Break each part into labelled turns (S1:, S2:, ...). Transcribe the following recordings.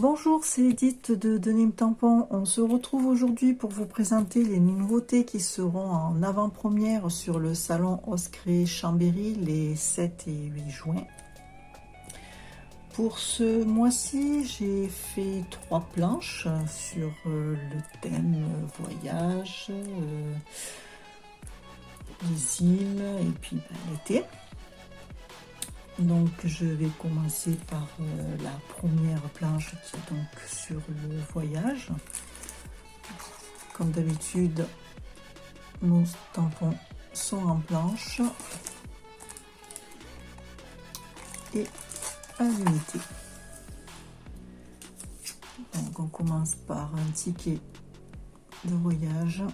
S1: Bonjour, c'est Edith de Denim Tampon. On se retrouve aujourd'hui pour vous présenter les nouveautés qui seront en avant-première sur le salon Oscré Chambéry les 7 et 8 juin. Pour ce mois-ci, j'ai fait 3 planches sur le thème voyage, les îles et puis l'été. Donc je vais commencer par la première planche qui est donc sur le voyage. Comme d'habitude, nos tampons sont en planche et à l'unité. Donc on commence par un ticket de voyage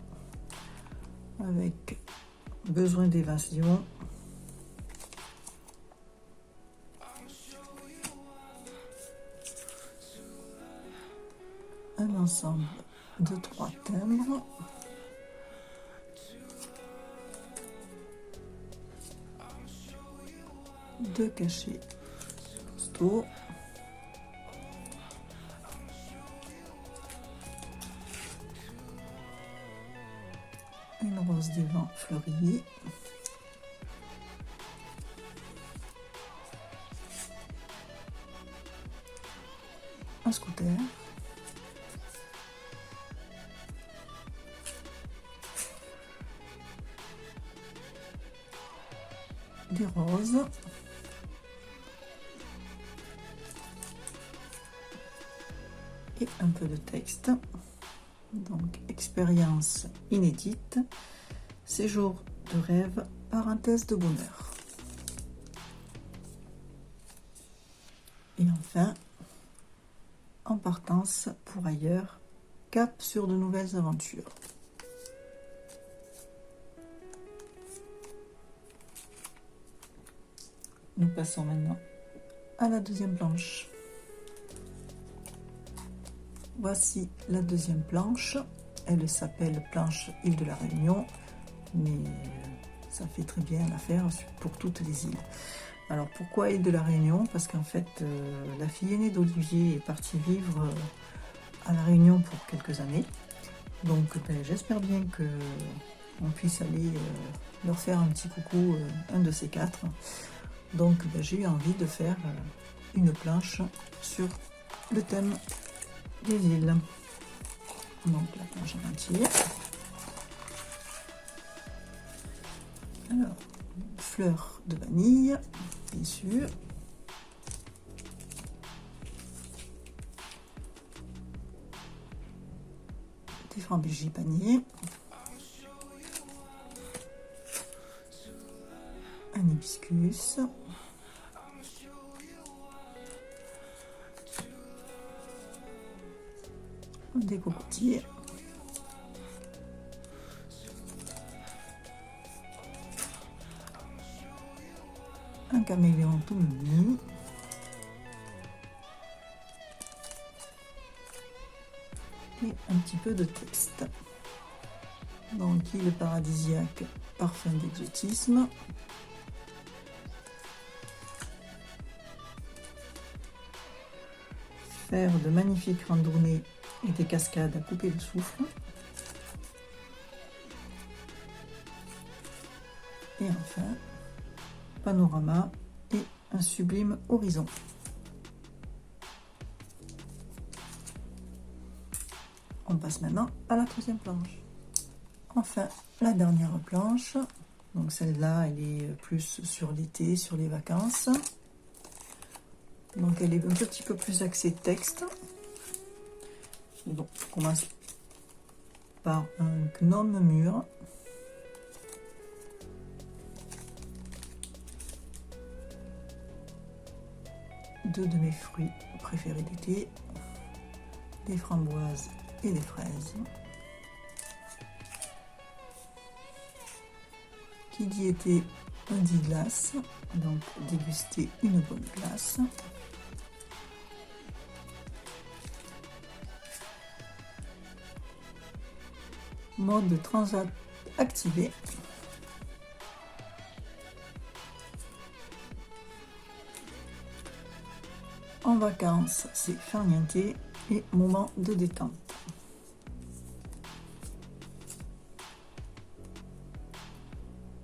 S1: avec besoin d'évasion. Un ensemble de 3 timbres, deux cachets postaux, une rose des vents fleurie, un scooter, des roses, et un peu de texte. Donc expérience inédite, séjour de rêve, parenthèse de bonheur. Et enfin, en partance pour ailleurs, cap sur de nouvelles aventures. Nous passons maintenant à la deuxième planche. Voici la deuxième planche. Elle s'appelle planche île de la Réunion, mais ça fait très bien l'affaire pour toutes les îles. Alors pourquoi île de la Réunion? Parce qu'en fait, la fille aînée d'Olivier est partie vivre à la Réunion pour quelques années. Donc j'espère bien que on puisse aller leur faire un petit coucou, un de ces 4. Donc j'ai eu envie de faire une planche sur le thème des îles. Donc la planche en entier. Alors, fleurs de vanille, bien sûr. Des framboises panier. Un hibiscus. Des cocotiers, un caméléon tout mini, et un petit peu de texte. Donc île paradisiaque, parfum d'exotisme. Faire de magnifiques randonnées et des cascades à couper le souffle. Et enfin, panorama et un sublime horizon. On passe maintenant à la troisième planche. Enfin, la dernière planche. Donc celle-là, elle est plus sur l'été, sur les vacances. Donc elle est un petit peu plus axée texte. Donc on commence par un gnome mûr. Deux de mes fruits préférés d'été, des framboises et des fraises. Qui dit été, on dit glace, donc déguster une bonne glace. Mode transat activé. En vacances, c'est farniente et moment de détente.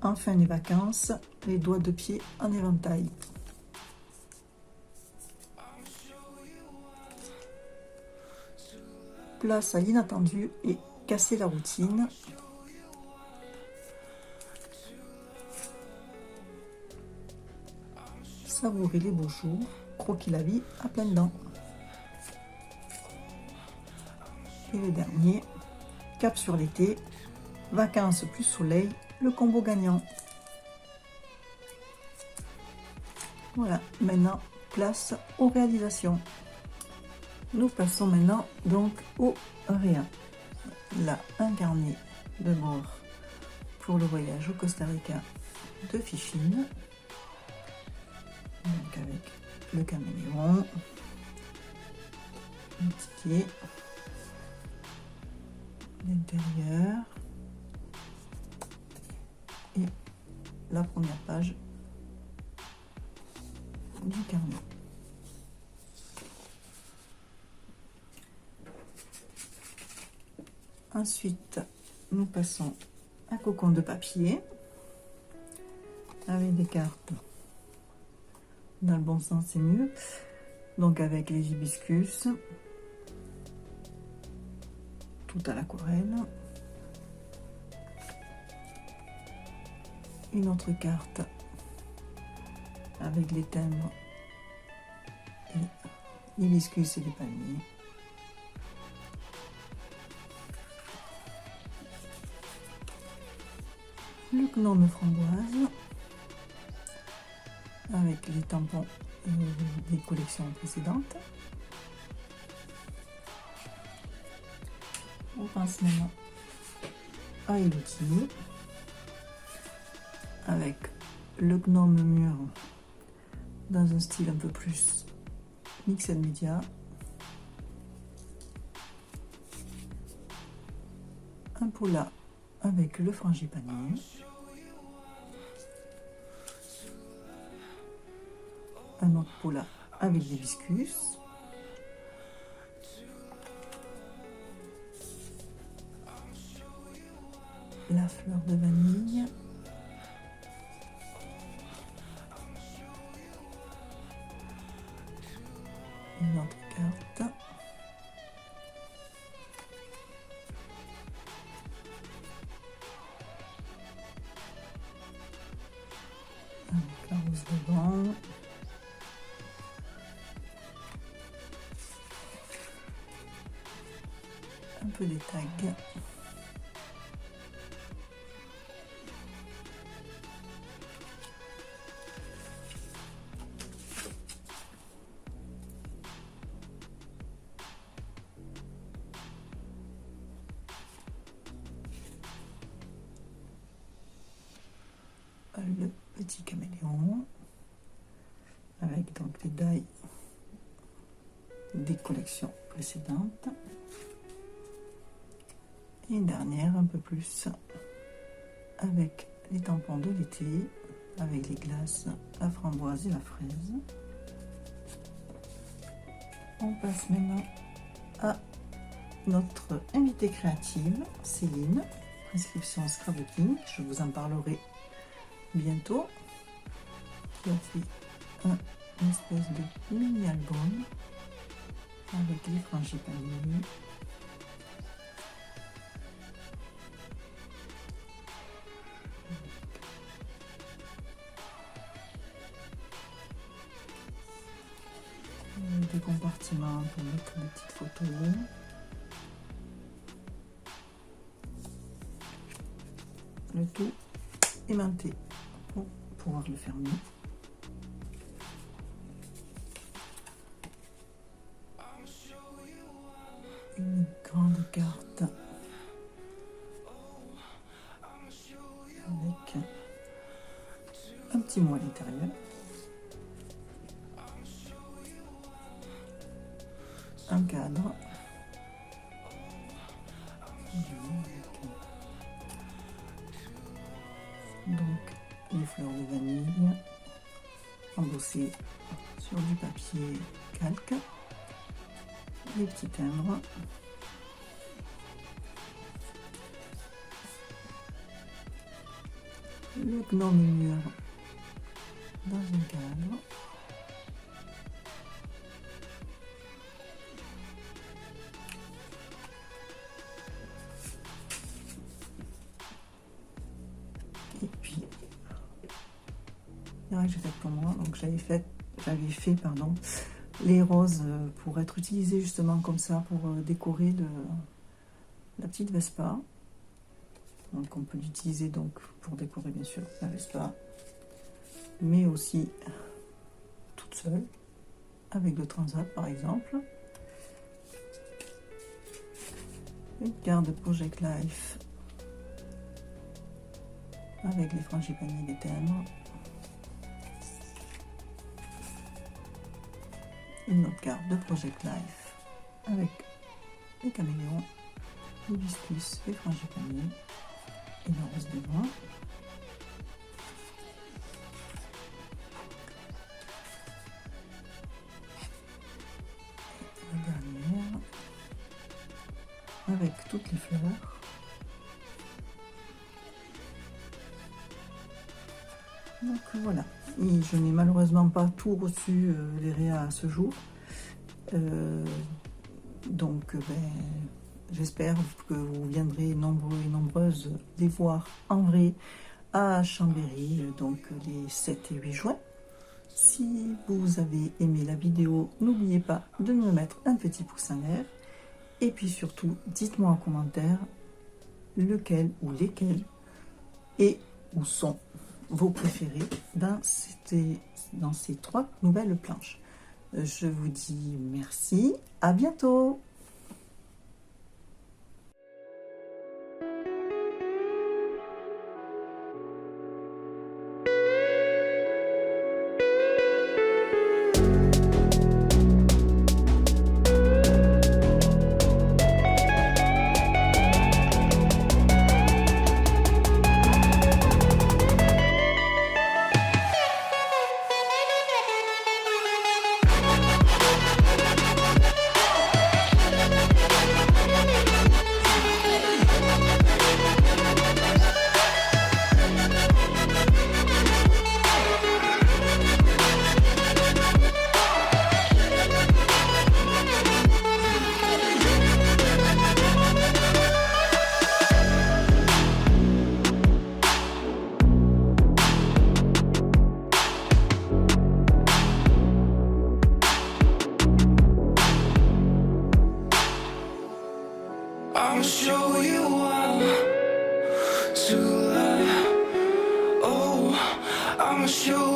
S1: En fin des vacances, les doigts de pied en éventail. Place à l'inattendu et casser la routine. Savourer les beaux jours, croquer la vie à pleines dents. Et le dernier, cap sur l'été, vacances plus soleil, le combo gagnant. Voilà, maintenant place aux réalisations. Nous passons maintenant donc au réa. Là, un carnet de bord pour le voyage au Costa Rica de Fichine. Donc avec le caméléon, un ticket, l'intérieur et la première page du carnet. Ensuite, nous passons un cocon de papier avec des cartes. Dans le bon sens, c'est mieux. Donc avec les hibiscus, tout à l'aquarelle. Une autre carte avec les timbres et l'hibiscus et les palmiers. Le gnome framboise avec les tampons des collections précédentes. On passe maintenant à Elotini avec le gnome mûr dans un style un peu plus mixed media. Un poula avec le frangipanier. Un autre poula avec l'hibiscus. La fleur de vanille. Une autre carte. Avec la rose devant. Un peu des tags. Le petit caméléon avec donc les die des collections précédentes et une dernière un peu plus avec les tampons de l'été avec les glaces, la framboise et la fraise. On passe maintenant à notre invitée créative Céline, inscription scrapbooking, je vous en parlerai bientôt, qui a fait une espèce de mini album avec les frangipaniers, des compartiments pour mettre des petites photos, le tout aimanté pour pouvoir le fermer. Une grande carte avec un petit mot à l'intérieur, un cadre donc les fleurs de vanille, embossé sur du papier calque, les petits timbres, le gnome mur dans un cadre, et puis j'ai fait pour moi, donc j'avais fait pardon, les roses pour être utilisées justement comme ça pour décorer la petite Vespa. Donc on peut l'utiliser donc pour décorer bien sûr la Vespa, mais aussi toute seule avec le Transat par exemple. Une carte de Project Life avec les frangipaniers des thèmes. Une autre carte de Project Life avec les caméléons, l'hibiscus, les frangipaniers et la rose des bois. La dernière avec toutes les fleurs. Donc voilà, et je n'ai malheureusement pas tout reçu les réas à ce jour. J'espère que vous viendrez nombreux et nombreuses les voir en vrai à Chambéry, donc les 7 et 8 juin. Si vous avez aimé la vidéo, n'oubliez pas de me mettre un petit pouce en l'air. Et puis surtout, dites-moi en commentaire lequel ou lesquels et où sont vos préférés dans ces 3 nouvelles planches. Je vous dis merci, à bientôt.
S2: I'll show you how to love. Oh, I'ma show